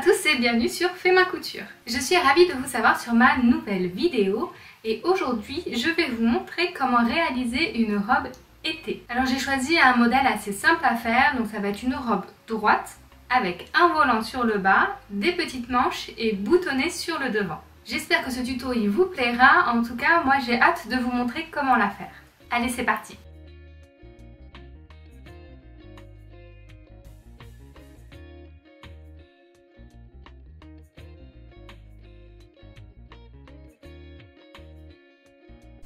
tous et bienvenue sur Fais ma couture. Je suis ravie de vous savoir sur ma nouvelle vidéo et aujourd'hui je vais vous montrer comment réaliser une robe été. Alors j'ai choisi un modèle assez simple à faire, donc ça va être une robe droite avec un volant sur le bas, des petites manches et boutonnée sur le devant. J'espère que ce tuto il vous plaira, en tout cas moi j'ai hâte de vous montrer comment la faire. Allez, c'est parti!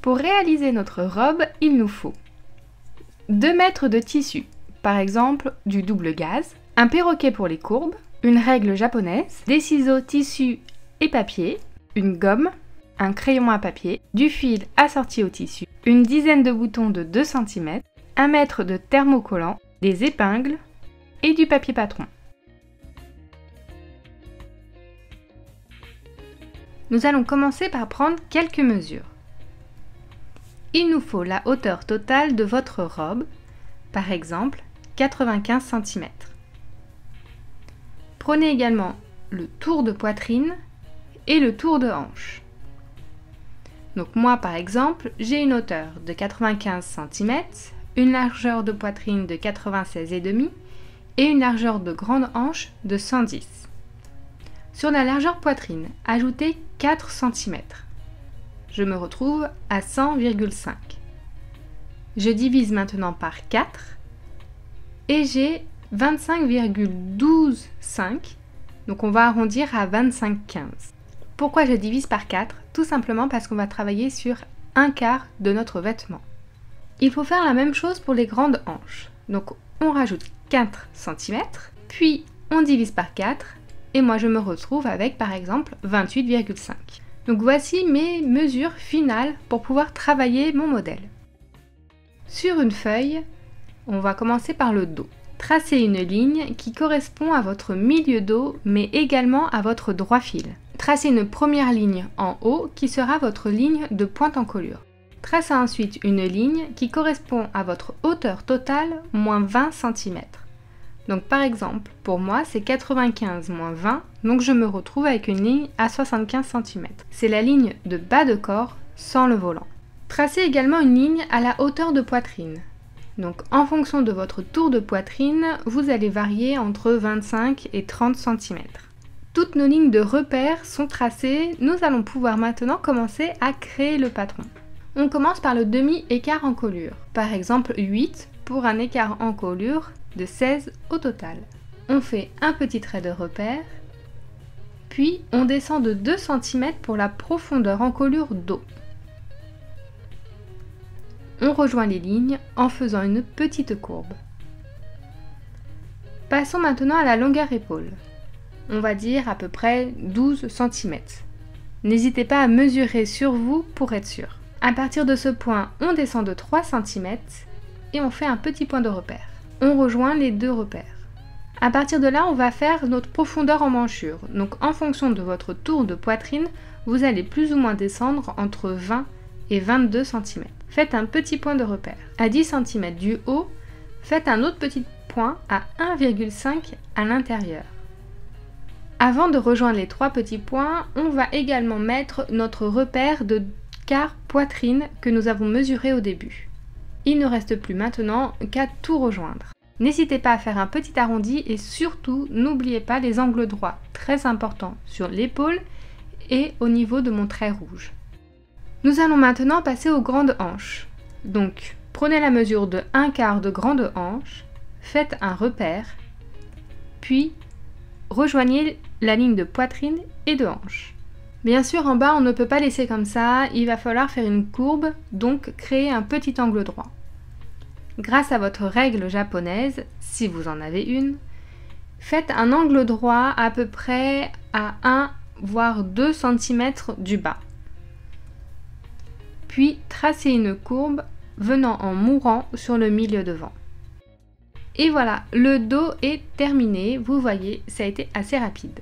Pour réaliser notre robe, il nous faut 2 mètres de tissu, par exemple du double gaze, un perroquet pour les courbes, une règle japonaise, des ciseaux, tissu et papier, une gomme, un crayon à papier, du fil assorti au tissu, une dizaine de boutons de 2 cm, 1 mètre de thermocollant, des épingles et du papier patron. Nous allons commencer par prendre quelques mesures. Il nous faut la hauteur totale de votre robe, par exemple 95 cm. Prenez également le tour de poitrine et le tour de hanche. Donc moi par exemple, j'ai une hauteur de 95 cm, une largeur de poitrine de 96,5 et une largeur de grande hanche de 110. Sur la largeur poitrine, ajoutez 4 cm. Je me retrouve à 100,5. Je divise maintenant par 4 et j'ai 25,125. Donc on va arrondir à 25,15. Pourquoi je divise par 4? Tout simplement parce qu'on va travailler sur un quart de notre vêtement. Il faut faire la même chose pour les grandes hanches. Donc on rajoute 4 cm, puis on divise par 4 et moi je me retrouve avec par exemple 28,5. Donc voici mes mesures finales pour pouvoir travailler mon modèle. Sur une feuille, on va commencer par le dos. Tracez une ligne qui correspond à votre milieu dos mais également à votre droit fil. Tracez une première ligne en haut qui sera votre ligne de pointe encolure. Tracez ensuite une ligne qui correspond à votre hauteur totale moins 20 cm. Donc par exemple, pour moi c'est 95 moins 20, donc je me retrouve avec une ligne à 75 cm. C'est la ligne de bas de corps sans le volant. Tracez également une ligne à la hauteur de poitrine. Donc en fonction de votre tour de poitrine, vous allez varier entre 25 et 30 cm. Toutes nos lignes de repère sont tracées, nous allons pouvoir maintenant commencer à créer le patron. On commence par le demi-écart encolure, par exemple 8 pour un écart encolure de 16 au total. On fait un petit trait de repère, puis on descend de 2 cm pour la profondeur encolure dos. On rejoint les lignes en faisant une petite courbe. Passons maintenant à la longueur épaule. On va dire à peu près 12 cm. N'hésitez pas à mesurer sur vous pour être sûr. À partir de ce point, on descend de 3 cm et on fait un petit point de repère. On rejoint les deux repères. À partir de là, on va faire notre profondeur en manchure. Donc en fonction de votre tour de poitrine, vous allez plus ou moins descendre entre 20 et 22 cm. Faites un petit point de repère. À 10 cm du haut, faites un autre petit point à 1,5 à l'intérieur. Avant de rejoindre les 3 petits points, on va également mettre notre repère de quart poitrine que nous avons mesuré au début. Il ne reste plus maintenant qu'à tout rejoindre. N'hésitez pas à faire un petit arrondi et surtout n'oubliez pas les angles droits, très importants sur l'épaule et au niveau de mon trait rouge. Nous allons maintenant passer aux grandes hanches. Donc prenez la mesure de 1/4 de grande hanche, faites un repère, puis rejoignez la ligne de poitrine et de hanche. Bien sûr, en bas, on ne peut pas laisser comme ça, il va falloir faire une courbe, donc créer un petit angle droit. Grâce à votre règle japonaise, si vous en avez une, faites un angle droit à peu près à 1 voire 2 cm du bas. Puis tracez une courbe venant en mourant sur le milieu devant. Et voilà, le dos est terminé, vous voyez, ça a été assez rapide.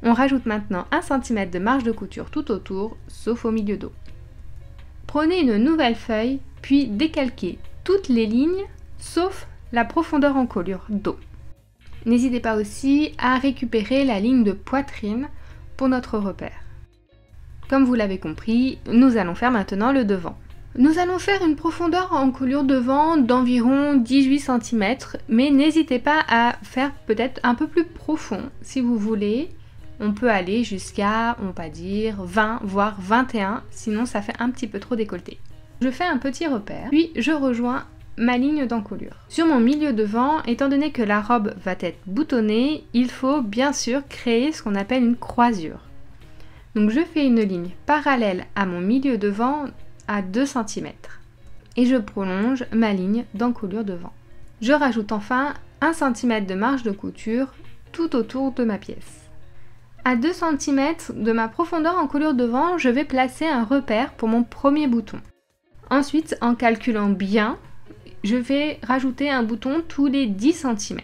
On rajoute maintenant 1 cm de marge de couture tout autour, sauf au milieu dos. Prenez une nouvelle feuille, puis décalquez toutes les lignes, sauf la profondeur encolure dos. N'hésitez pas aussi à récupérer la ligne de poitrine pour notre repère. Comme vous l'avez compris, nous allons faire maintenant le devant. Nous allons faire une profondeur en encolure devant d'environ 18 cm, mais n'hésitez pas à faire peut-être un peu plus profond si vous voulez. On peut aller jusqu'à, on va dire, 20 voire 21, sinon ça fait un petit peu trop décolleté. Je fais un petit repère, puis je rejoins ma ligne d'encolure. Sur mon milieu devant, étant donné que la robe va être boutonnée, il faut bien sûr créer ce qu'on appelle une croisure. Donc je fais une ligne parallèle à mon milieu devant à 2 cm et je prolonge ma ligne d'encolure devant. Je rajoute enfin 1 cm de marge de couture tout autour de ma pièce. À 2 cm de ma profondeur encolure devant, je vais placer un repère pour mon premier bouton. Ensuite, en calculant bien, je vais rajouter un bouton tous les 10 cm.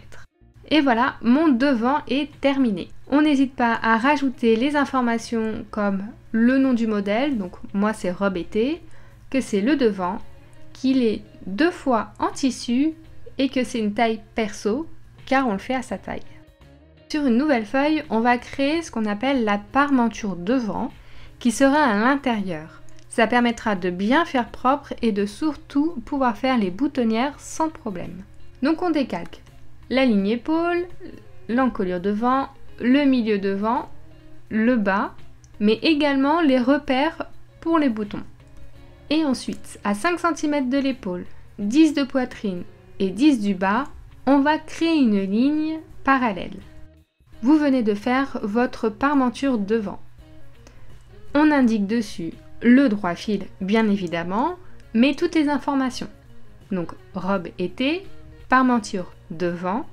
Et voilà, mon devant est terminé. On n'hésite pas à rajouter les informations comme le nom du modèle, donc moi c'est robe été, que c'est le devant, qu'il est 2 fois en tissu et que c'est une taille perso, car on le fait à sa taille. Sur une nouvelle feuille, on va créer ce qu'on appelle la parmenture devant, qui sera à l'intérieur. Ça permettra de bien faire propre et de surtout pouvoir faire les boutonnières sans problème. Donc on décalque la ligne épaule, l'encolure devant, le milieu devant, le bas, mais également les repères pour les boutons. Et ensuite, à 5 cm de l'épaule, 10 de poitrine et 10 du bas, on va créer une ligne parallèle. Vous venez de faire votre parmenture devant. On indique dessus le droit fil, bien évidemment, mais toutes les informations. Donc, robe été, parmenture devant.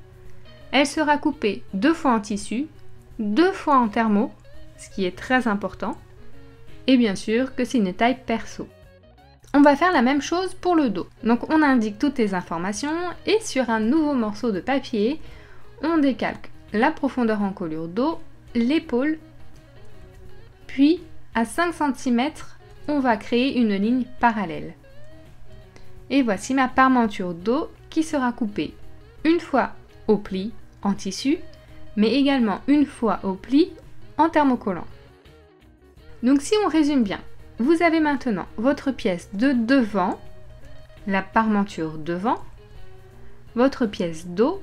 Elle sera coupée 2 fois en tissu, 2 fois en thermo, ce qui est très important. Et bien sûr que c'est une taille perso. On va faire la même chose pour le dos. Donc on indique toutes les informations et sur un nouveau morceau de papier, on décalque la profondeur encolure dos, l'épaule, puis à 5 cm, on va créer une ligne parallèle. Et voici ma parmenture dos qui sera coupée une fois au pli en tissu, mais également une fois au pli en thermocollant. Donc si on résume bien, vous avez maintenant votre pièce de devant, la parmenture devant, votre pièce dos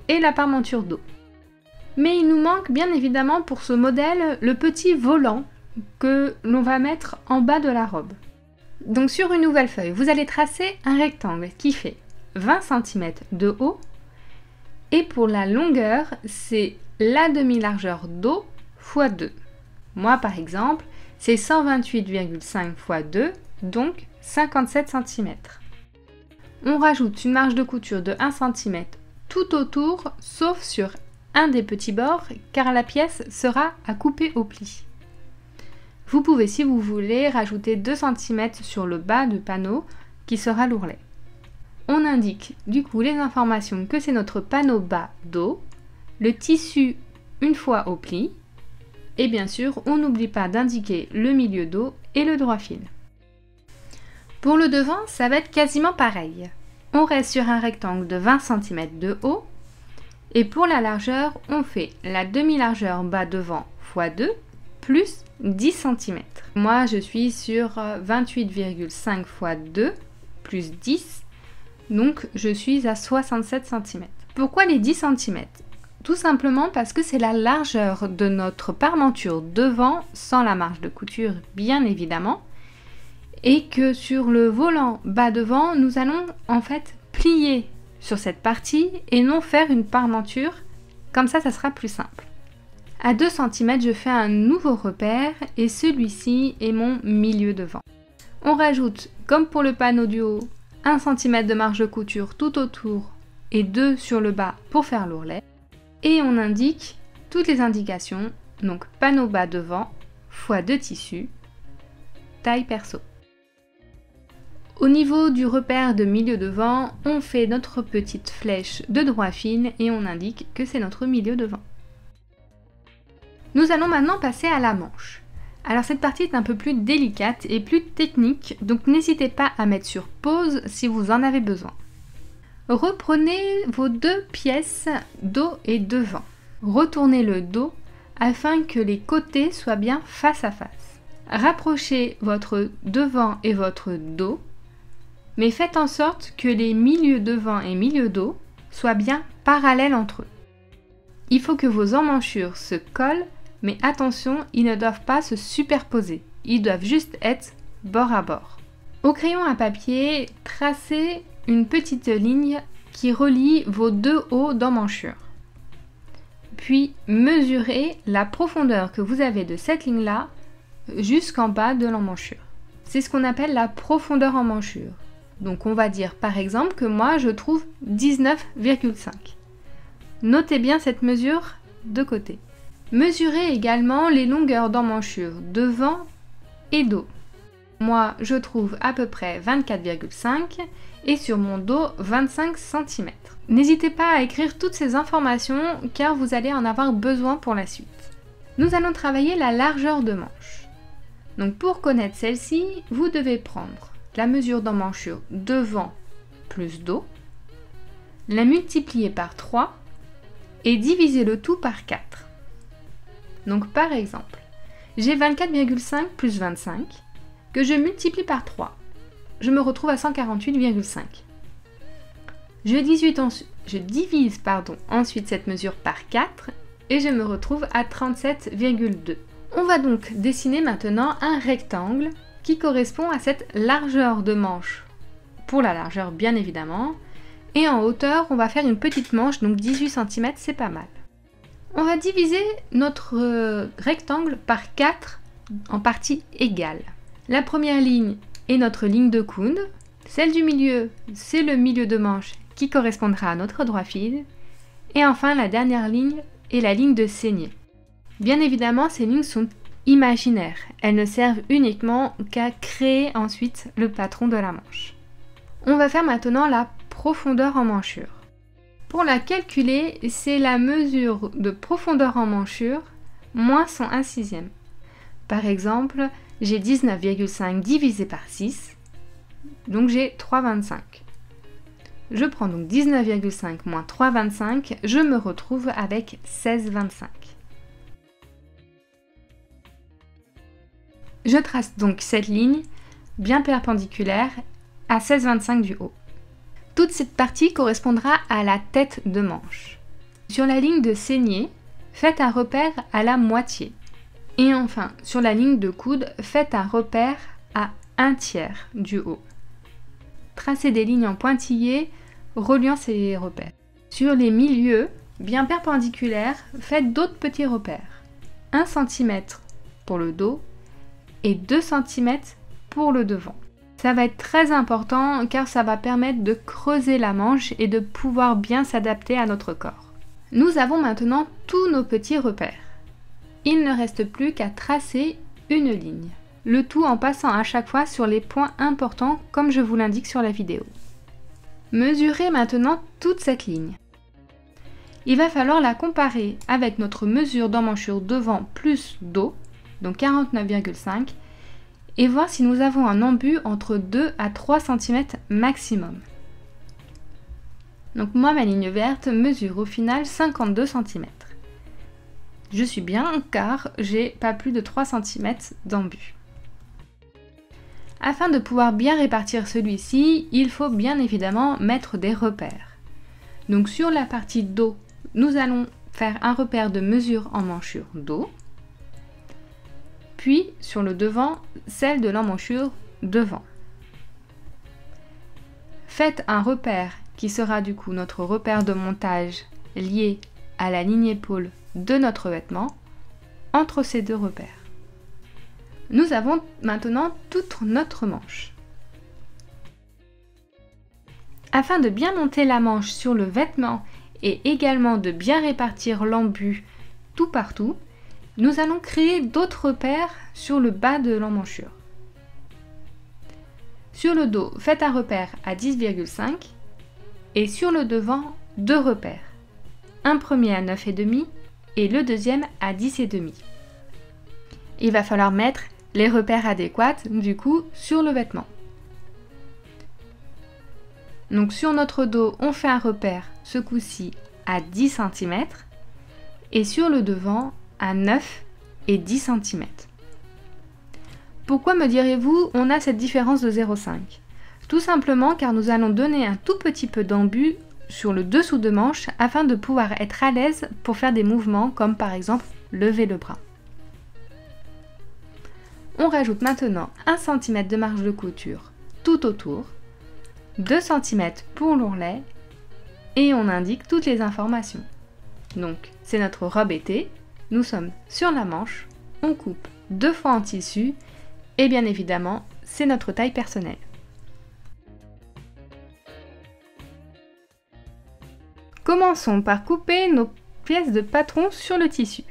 et la parmenture dos. Mais il nous manque bien évidemment pour ce modèle le petit volant que l'on va mettre en bas de la robe. Donc sur une nouvelle feuille, vous allez tracer un rectangle qui fait 20 cm de haut et pour la longueur, c'est la demi-largeur dos x 2. Moi par exemple, c'est 128,5 x 2, donc 57 cm. On rajoute une marge de couture de 1 cm tout autour, sauf sur un des petits bords, car la pièce sera à couper au pli. Vous pouvez, si vous voulez, rajouter 2 cm sur le bas du panneau, qui sera l'ourlet. On indique du coup les informations que c'est notre panneau bas dos, le tissu une fois au pli, et bien sûr, on n'oublie pas d'indiquer le milieu dos et le droit fil. Pour le devant, ça va être quasiment pareil. On reste sur un rectangle de 20 cm de haut, et pour la largeur, on fait la demi-largeur bas devant x 2 plus 10 cm. Moi, je suis sur 28,5 x 2 plus 10, donc je suis à 67 cm. Pourquoi les 10 cm ? Tout simplement parce que c'est la largeur de notre parmenture devant, sans la marge de couture bien évidemment, et que sur le volant bas devant, nous allons en fait plier sur cette partie et non faire une parmenture, comme ça sera plus simple. À 2 cm, je fais un nouveau repère et celui-ci est mon milieu devant. On rajoute, comme pour le panneau du haut, 1 cm de marge de couture tout autour et 2 sur le bas pour faire l'ourlet. Et on indique toutes les indications, donc panneau bas devant, x 2 tissus, taille perso. Au niveau du repère de milieu devant, on fait notre petite flèche de droit fil et on indique que c'est notre milieu devant. Nous allons maintenant passer à la manche. Alors cette partie est un peu plus délicate et plus technique, donc n'hésitez pas à mettre sur pause si vous en avez besoin. Reprenez vos deux pièces dos et devant. Retournez le dos afin que les côtés soient bien face à face. Rapprochez votre devant et votre dos, mais faites en sorte que les milieux devant et milieux dos soient bien parallèles entre eux. Il faut que vos emmanchures se collent, mais attention, ils ne doivent pas se superposer. Ils doivent juste être bord à bord. Au crayon à papier, tracez une petite ligne qui relie vos deux hauts d'emmanchure. Puis mesurez la profondeur que vous avez de cette ligne-là jusqu'en bas de l'emmanchure. C'est ce qu'on appelle la profondeur emmanchure. Donc on va dire par exemple que moi je trouve 19,5. Notez bien cette mesure de côté. Mesurez également les longueurs d'emmanchure devant et dos. Moi je trouve à peu près 24,5 et sur mon dos 25 cm. N'hésitez pas à écrire toutes ces informations car vous allez en avoir besoin pour la suite. Nous allons travailler la largeur de manche. Donc pour connaître celle-ci, vous devez prendre la mesure d'emmanchure devant plus dos, la multiplier par 3 et diviser le tout par 4. Donc par exemple, j'ai 24,5 plus 25 que je multiplie par 3. Je me retrouve à 148,5. Je divise ensuite cette mesure par 4 et je me retrouve à 37,2. On va donc dessiner maintenant un rectangle qui correspond à cette largeur de manche, pour la largeur bien évidemment, et en hauteur on va faire une petite manche, donc 18 cm, c'est pas mal. On va diviser notre rectangle par 4 en parties égales. La première ligne est notre ligne de coude, celle du milieu c'est le milieu de manche qui correspondra à notre droit fil, et enfin la dernière ligne est la ligne de saignée. Bien évidemment ces lignes sont imaginaires, elles ne servent uniquement qu'à créer ensuite le patron de la manche. On va faire maintenant la profondeur en manchure. Pour la calculer, c'est la mesure de profondeur en manchure moins son 1/6. Par exemple, j'ai 19,5 divisé par 6, donc j'ai 3,25. Je prends donc 19,5 moins 3,25, je me retrouve avec 16,25. Je trace donc cette ligne bien perpendiculaire à 16,25 du haut. Toute cette partie correspondra à la tête de manche. Sur la ligne de saignée, faites un repère à la moitié. Et enfin, sur la ligne de coude, faites un repère à 1/3 du haut. Tracez des lignes en pointillés reliant ces repères. Sur les milieux, bien perpendiculaires, faites d'autres petits repères. 1 cm pour le dos et 2 cm pour le devant. Ça va être très important car ça va permettre de creuser la manche et de pouvoir bien s'adapter à notre corps. Nous avons maintenant tous nos petits repères. Il ne reste plus qu'à tracer une ligne. Le tout en passant à chaque fois sur les points importants comme je vous l'indique sur la vidéo. Mesurez maintenant toute cette ligne. Il va falloir la comparer avec notre mesure d'emmanchure devant plus dos, donc 49,5, et voir si nous avons un embut entre 2 à 3 cm maximum. Donc moi, ma ligne verte mesure au final 52 cm. Je suis bien car j'ai pas plus de 3 cm d'embut. Afin de pouvoir bien répartir celui-ci, il faut bien évidemment mettre des repères. Donc sur la partie dos, nous allons faire un repère de mesure en emmanchure dos. Puis sur le devant, celle de l'emmanchure devant. Faites un repère qui sera du coup notre repère de montage lié à la ligne épaule de notre vêtement entre ces deux repères. Nous avons maintenant toute notre manche. Afin de bien monter la manche sur le vêtement et également de bien répartir l'embut tout partout, nous allons créer d'autres repères sur le bas de l'emmanchure. Sur le dos, faites un repère à 10,5 et sur le devant, deux repères. Un premier à 9,5 et le deuxième à 10,5. Il va falloir mettre les repères adéquats du coup sur le vêtement. Donc sur notre dos, on fait un repère, ce coup-ci, à 10 cm et sur le devant, à 9 et 10 cm. Pourquoi me direz-vous, on a cette différence de 0,5? Tout simplement car nous allons donner un tout petit peu d'embu sur le dessous de manche afin de pouvoir être à l'aise pour faire des mouvements comme par exemple lever le bras. On rajoute maintenant 1 cm de marge de couture tout autour, 2 cm pour l'ourlet et on indique toutes les informations. Donc c'est notre robe été, nous sommes sur la manche, on coupe 2 fois en tissu et bien évidemment c'est notre taille personnelle. Commençons par couper nos pièces de patron sur le tissu.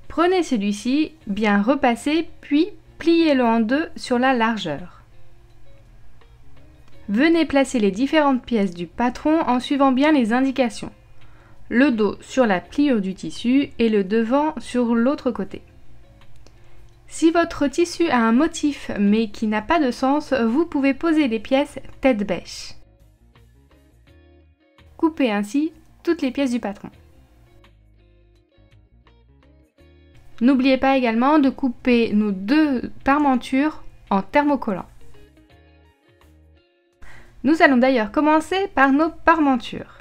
Prenez celui-ci, bien repassé, puis pliez-le en deux sur la largeur. Venez placer les différentes pièces du patron en suivant bien les indications. Le dos sur la pliure du tissu et le devant sur l'autre côté. Si votre tissu a un motif mais qui n'a pas de sens, vous pouvez poser les pièces tête bêche. Coupez ainsi toutes les pièces du patron. N'oubliez pas également de couper nos 2 parmentures en thermocollant. Nous allons d'ailleurs commencer par nos parmentures.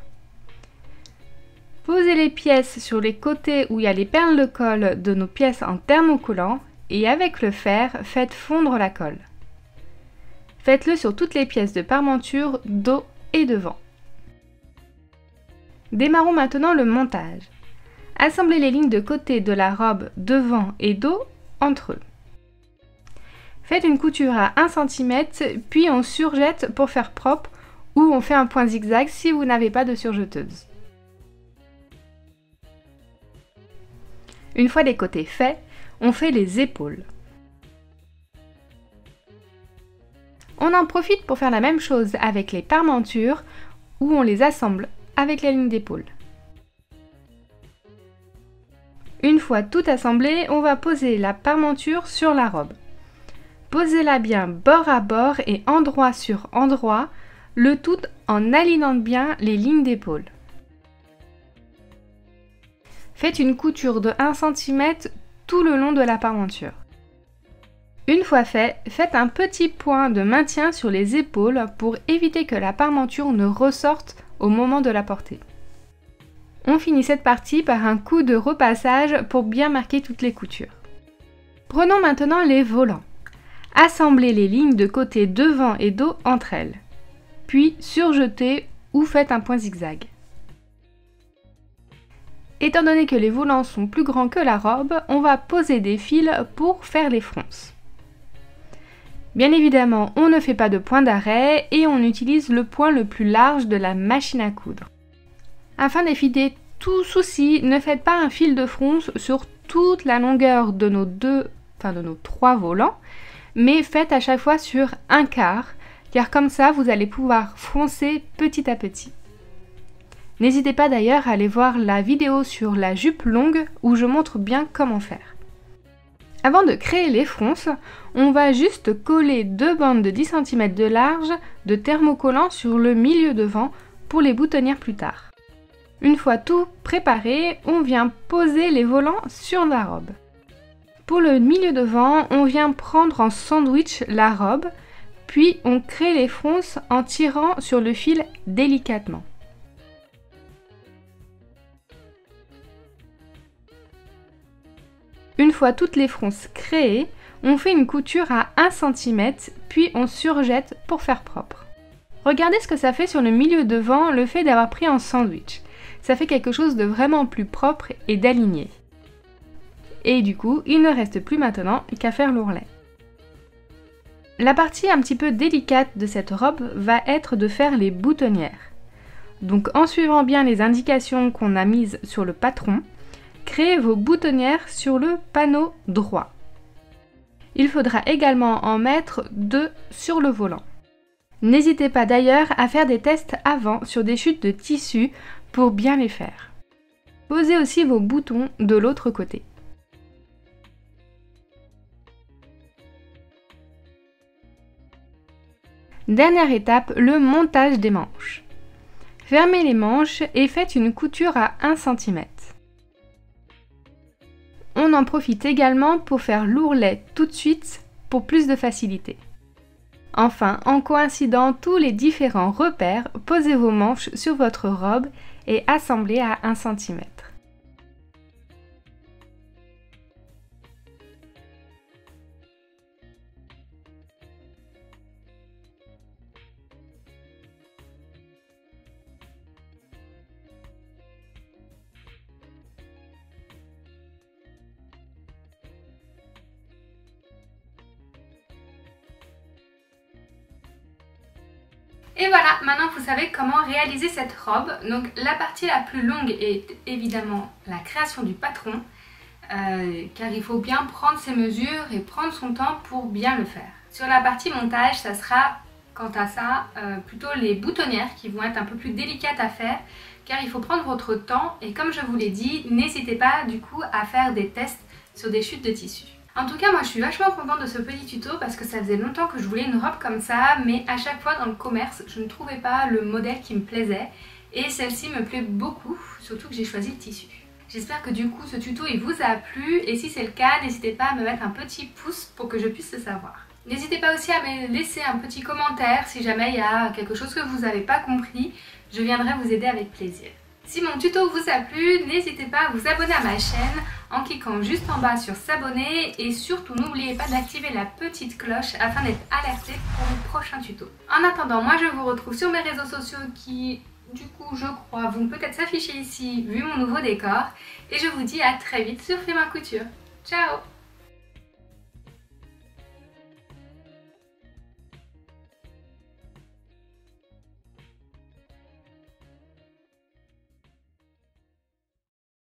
Posez les pièces sur les côtés où il y a les perles de colle de nos pièces en thermocollant et avec le fer, faites fondre la colle. Faites-le sur toutes les pièces de parmenture, dos et devant. Démarrons maintenant le montage. Assemblez les lignes de côté de la robe devant et dos entre eux. Faites une couture à 1 cm, puis on surjette pour faire propre ou on fait un point zigzag si vous n'avez pas de surjeteuse. Une fois les côtés faits, on fait les épaules. On en profite pour faire la même chose avec les parmentures où on les assemble avec la ligne d'épaule. Une fois tout assemblé, on va poser la parmenture sur la robe. Posez-la bien bord à bord et endroit sur endroit, le tout en alignant bien les lignes d'épaule. Faites une couture de 1 cm tout le long de la parmenture. Une fois fait, faites un petit point de maintien sur les épaules pour éviter que la parmenture ne ressorte au moment de la porter. On finit cette partie par un coup de repassage pour bien marquer toutes les coutures. Prenons maintenant les volants. Assemblez les lignes de côté devant et dos entre elles. Puis surjetez ou faites un point zigzag. Étant donné que les volants sont plus grands que la robe, on va poser des fils pour faire les fronces. Bien évidemment, on ne fait pas de point d'arrêt et on utilise le point le plus large de la machine à coudre. Afin d'éviter tout souci, ne faites pas un fil de fronce sur toute la longueur de nos 3 volants, mais faites à chaque fois sur un quart, car comme ça vous allez pouvoir froncer petit à petit. N'hésitez pas d'ailleurs à aller voir la vidéo sur la jupe longue où je montre bien comment faire. Avant de créer les fronces, on va juste coller 2 bandes de 10 cm de large de thermocollant sur le milieu devant pour les boutonnières plus tard. Une fois tout préparé, on vient poser les volants sur la robe. Pour le milieu devant, on vient prendre en sandwich la robe, puis on crée les fronces en tirant sur le fil délicatement. Une fois toutes les fronces créées, on fait une couture à 1 cm, puis on surjette pour faire propre. Regardez ce que ça fait sur le milieu devant, le fait d'avoir pris en sandwich. Ça fait quelque chose de vraiment plus propre et d'aligné. Et du coup, il ne reste plus maintenant qu'à faire l'ourlet. La partie un petit peu délicate de cette robe va être de faire les boutonnières. Donc en suivant bien les indications qu'on a mises sur le patron, créez vos boutonnières sur le panneau droit. Il faudra également en mettre 2 sur le volant. N'hésitez pas d'ailleurs à faire des tests avant sur des chutes de tissu pour bien les faire. Posez aussi vos boutons de l'autre côté. Dernière étape, le montage des manches. Fermez les manches et faites une couture à 1 cm. On en profite également pour faire l'ourlet tout de suite pour plus de facilité. Enfin, en coïncidant tous les différents repères, posez vos manches sur votre robe et assemblez à 1 cm. Et voilà, maintenant vous savez comment réaliser cette robe. Donc la partie la plus longue est évidemment la création du patron, car il faut bien prendre ses mesures et prendre son temps pour bien le faire. Sur la partie montage, ça sera quant à ça plutôt les boutonnières qui vont être un peu plus délicates à faire, car il faut prendre votre temps et comme je vous l'ai dit, n'hésitez pas du coup à faire des tests sur des chutes de tissu. En tout cas, moi je suis vachement contente de ce petit tuto parce que ça faisait longtemps que je voulais une robe comme ça, mais à chaque fois dans le commerce, je ne trouvais pas le modèle qui me plaisait et celle-ci me plaît beaucoup, surtout que j'ai choisi le tissu. J'espère que du coup ce tuto il vous a plu et si c'est le cas, n'hésitez pas à me mettre un petit pouce pour que je puisse le savoir. N'hésitez pas aussi à me laisser un petit commentaire si jamais il y a quelque chose que vous n'avez pas compris, je viendrai vous aider avec plaisir. Si mon tuto vous a plu, n'hésitez pas à vous abonner à ma chaîne en cliquant juste en bas sur s'abonner et surtout n'oubliez pas d'activer la petite cloche afin d'être alerté pour mes prochains tutos. En attendant, moi je vous retrouve sur mes réseaux sociaux qui, du coup je crois, vont peut-être s'afficher ici vu mon nouveau décor et je vous dis à très vite sur Fais ma couture. Ciao!